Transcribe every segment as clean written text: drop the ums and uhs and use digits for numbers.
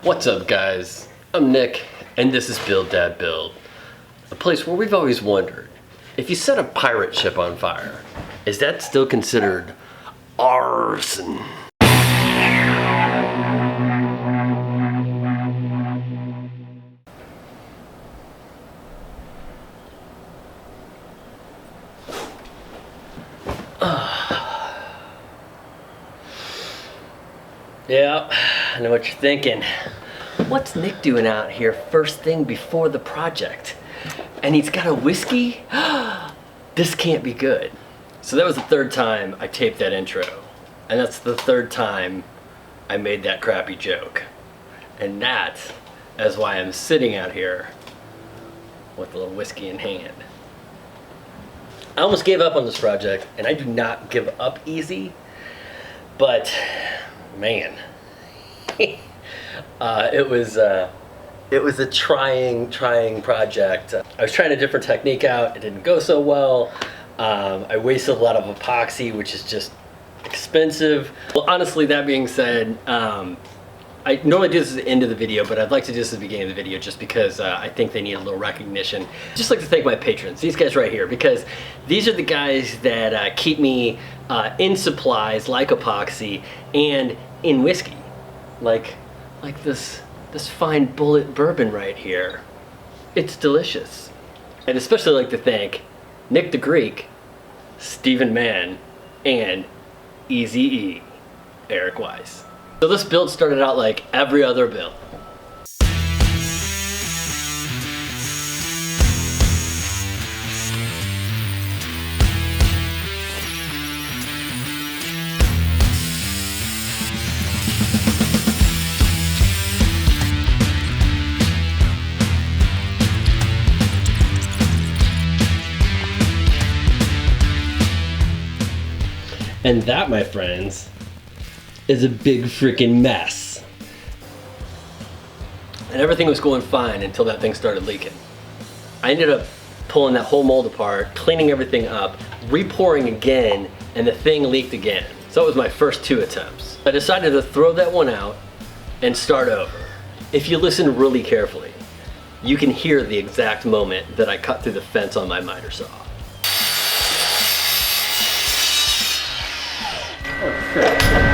What's up, guys? I'm Nick, and this is Build Dad Build, a place where we've always wondered, if you set a pirate ship on fire, is that still considered arson? Yeah, I know what you're thinking. What's Nick doing out here first thing before the project? And he's got a whiskey? This can't be good. So that was the third time I taped that intro. And that's the third time I made that crappy joke. And that is why I'm sitting out here with a little whiskey in hand. I almost gave up on this project, and I do not give up easy, but man, it was a trying project. I was trying a different technique out. It didn't go so well. I wasted a lot of epoxy, which is just expensive. Well, honestly, that being said, I normally do this at the end of the video, but I'd like to do this at the beginning of the video just because I think they need a little recognition. Just like to thank my patrons, these guys right here, because these are the guys that keep me in supplies like epoxy and in whiskey, like this fine bullet bourbon right here. It's delicious. I'd especially like to thank Nick the Greek, Stephen Mann, and Easy-E, Eric Weiss. So this build started out like every other build. And that, my friends, is a big freaking mess. And everything was going fine until that thing started leaking. I ended up pulling that whole mold apart, cleaning everything up, re-pouring again, and the thing leaked again. So it was my first 2 attempts. I decided to throw that one out and start over. If you listen really carefully, you can hear the exact moment that I cut through the fence on my miter saw. Oh, shit.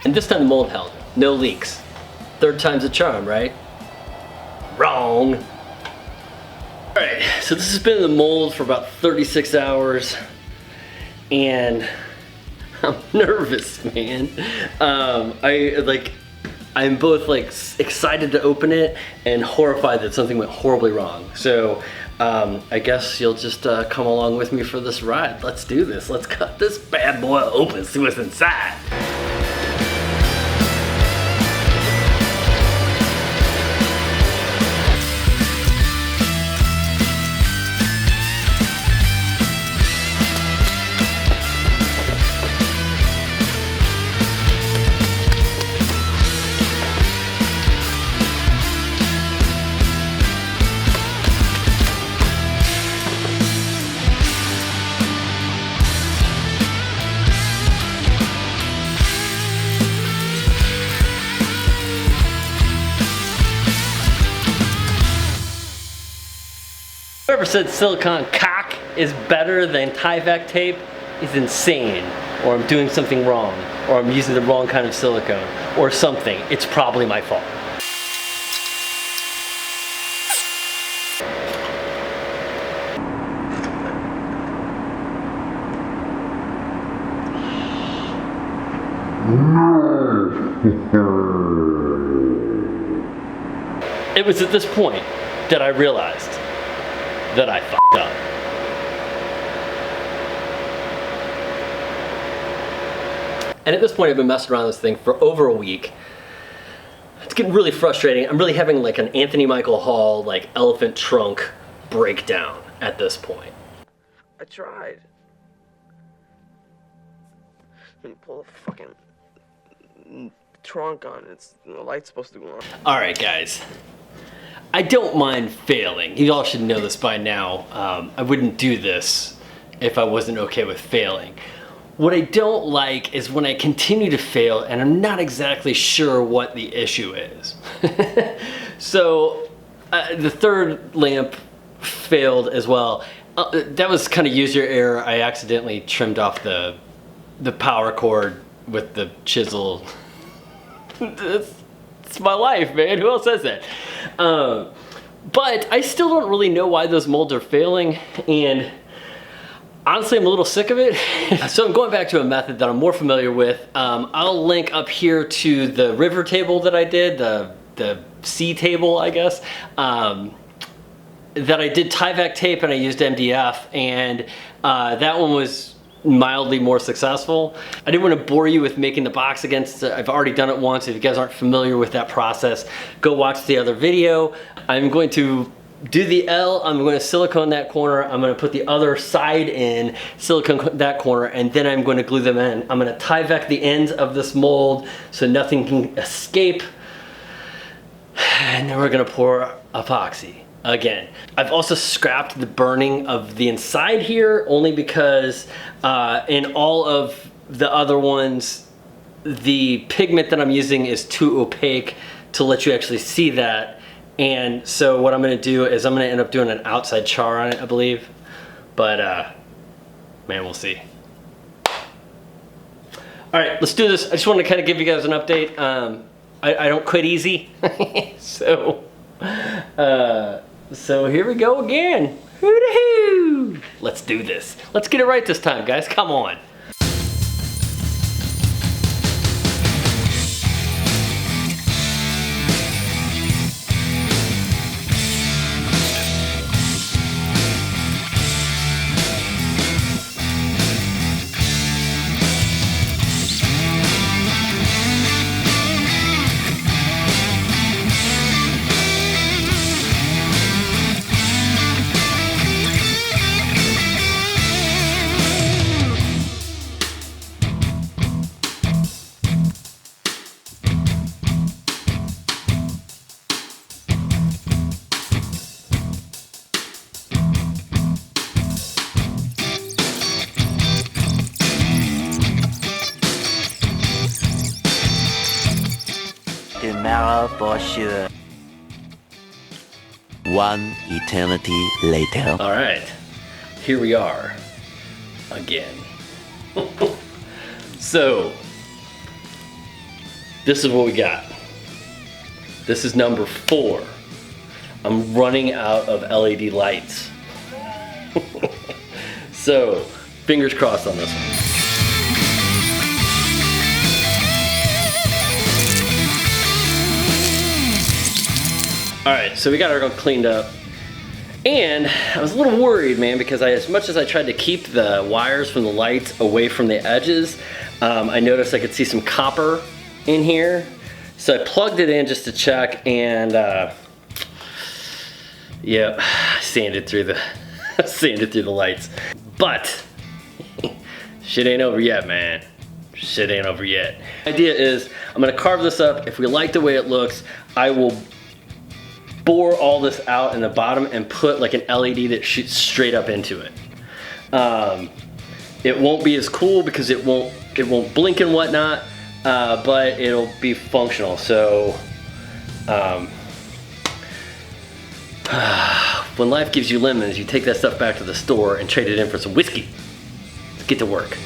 And this time the mold held, no leaks. Third time's a charm, right? Wrong. All right, so this has been in the mold for about 36 hours, and I'm nervous, man. I'm both like excited to open it and horrified that something went horribly wrong. So I guess you'll just come along with me for this ride. Let's do this. Let's cut this bad boy open, see what's inside. Whoever said silicone cock is better than Tyvek tape is insane, or I'm doing something wrong, or I'm using the wrong kind of silicone, or something. It's probably my fault. It was at this point that I realized that I fucked up. And at this point, I've been messing around with this thing for over a week. It's getting really frustrating. I'm really having like an Anthony Michael Hall, like elephant trunk breakdown at this point. I tried. When you pull the fucking trunk on, the light's supposed to go on. All right, guys. I don't mind failing. You all should know this by now. I wouldn't do this if I wasn't okay with failing. What I don't like is when I continue to fail and I'm not exactly sure what the issue is. So the third lamp failed as well. That was kind of user error. I accidentally trimmed off the power cord with the chisel. It's my life, man. Who else says that? But I still don't really know why those molds are failing, and honestly, I'm a little sick of it. So I'm going back to a method that I'm more familiar with. I'll link up here to the river table that I did, the sea table, I guess, that I did Tyvek tape and I used MDF, and that one was mildly more successful. I didn't want to bore you with making the box against, I've already done it once. If you guys aren't familiar with that process, go watch the other video. I'm going to do the L, I'm going to silicone that corner, I'm going to put the other side in, silicone that corner, and then I'm going to glue them in. I'm going to Tyvek the ends of this mold so nothing can escape, and then we're going to pour epoxy again. I've also scrapped the burning of the inside here only because in all of the other ones, the pigment that I'm using is too opaque to let you actually see that. And so what I'm gonna do is I'm gonna end up doing an outside char on it, I believe. But man, we'll see. All right, let's do this. I just want to kind of give you guys an update. I don't quit easy. So here we go again. Hoo-dee-hoo. Let's do this. Let's get it right this time, guys. Come on. Tomorrow for sure. One eternity later. All right, here we are again. So this is what we got. This is number 4. I'm running out of LED lights. So fingers crossed on this one. All right, so we got our cleaned up. And I was a little worried, man, because as much as I tried to keep the wires from the lights away from the edges, I noticed I could see some copper in here. So I plugged it in just to check, and yeah, sanded through the lights. But shit ain't over yet, man. Shit ain't over yet. The idea is I'm gonna carve this up. If we like the way it looks, I will bore all this out in the bottom and put like an LED that shoots straight up into it. It won't be as cool because it won't blink and whatnot, but it'll be functional. So when life gives you lemons, you take that stuff back to the store and trade it in for some whiskey. Let's get to work.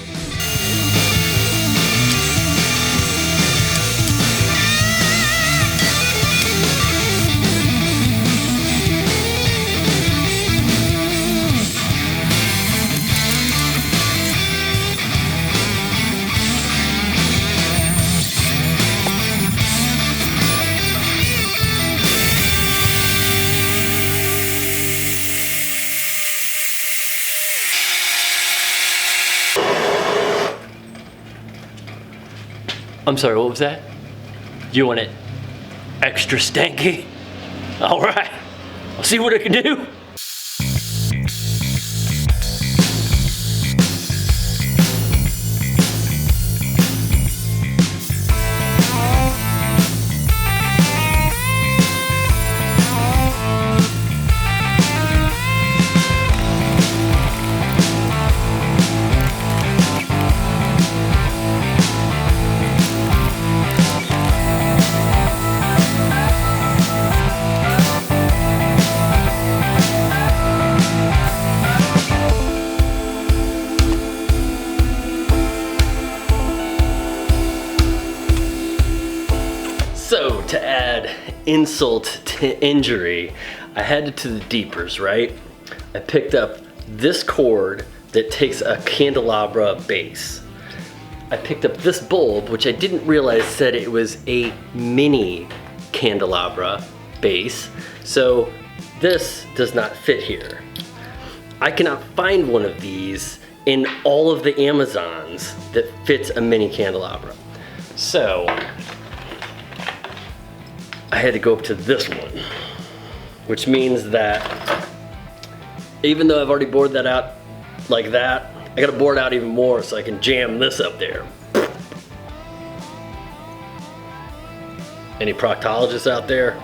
I'm sorry, what was that? You want it extra stanky? All right, I'll see what I can do. So to add insult to injury, I headed to the Deepers, right? I picked up this cord that takes a candelabra base. I picked up this bulb, which I didn't realize said it was a mini candelabra base. So this does not fit here. I cannot find one of these in all of the Amazons that fits a mini candelabra. So I had to go up to this one, which means that even though I've already bored that out like that, I gotta bore it out even more so I can jam this up there. Any proctologists out there?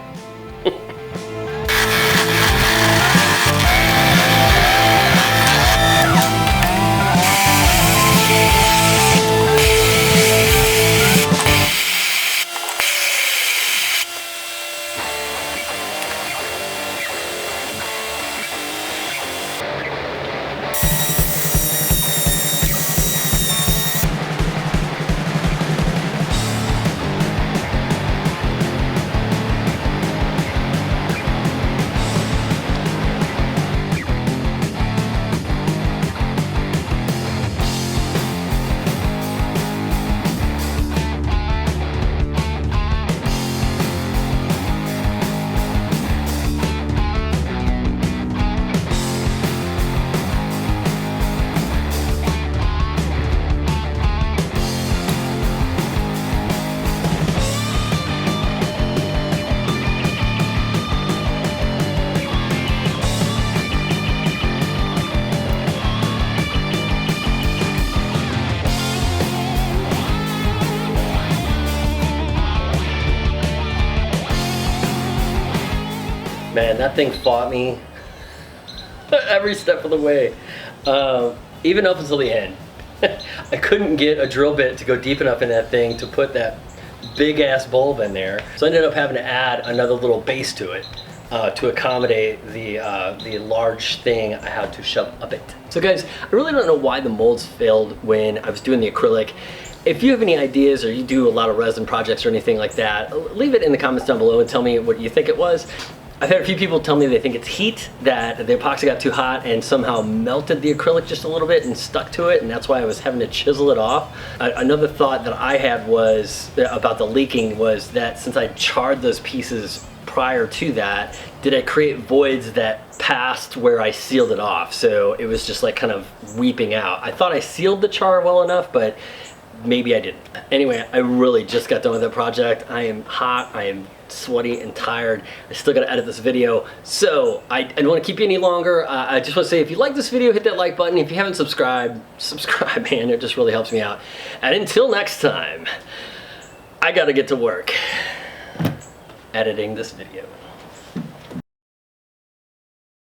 Man, that thing fought me every step of the way, even up until the end. I couldn't get a drill bit to go deep enough in that thing to put that big ass bulb in there. So I ended up having to add another little base to it to accommodate the large thing I had to shove up it. So guys, I really don't know why the molds failed when I was doing the acrylic. If you have any ideas or you do a lot of resin projects or anything like that, leave it in the comments down below and tell me what you think it was. I've had a few people tell me they think it's heat, that the epoxy got too hot and somehow melted the acrylic just a little bit and stuck to it, and that's why I was having to chisel it off. Another thought that I had was about the leaking was that since I charred those pieces prior to that, did I create voids that passed where I sealed it off? So it was just like kind of weeping out. I thought I sealed the char well enough, but maybe I didn't. Anyway, I really just got done with that project. I am hot, I am sweaty and tired. I still gotta edit this video, so I don't want to keep you any longer. I just want to say, if you like this video, hit that like button. If you haven't subscribed, subscribe, man. It just really helps me out. And until next time, I gotta get to work editing this video.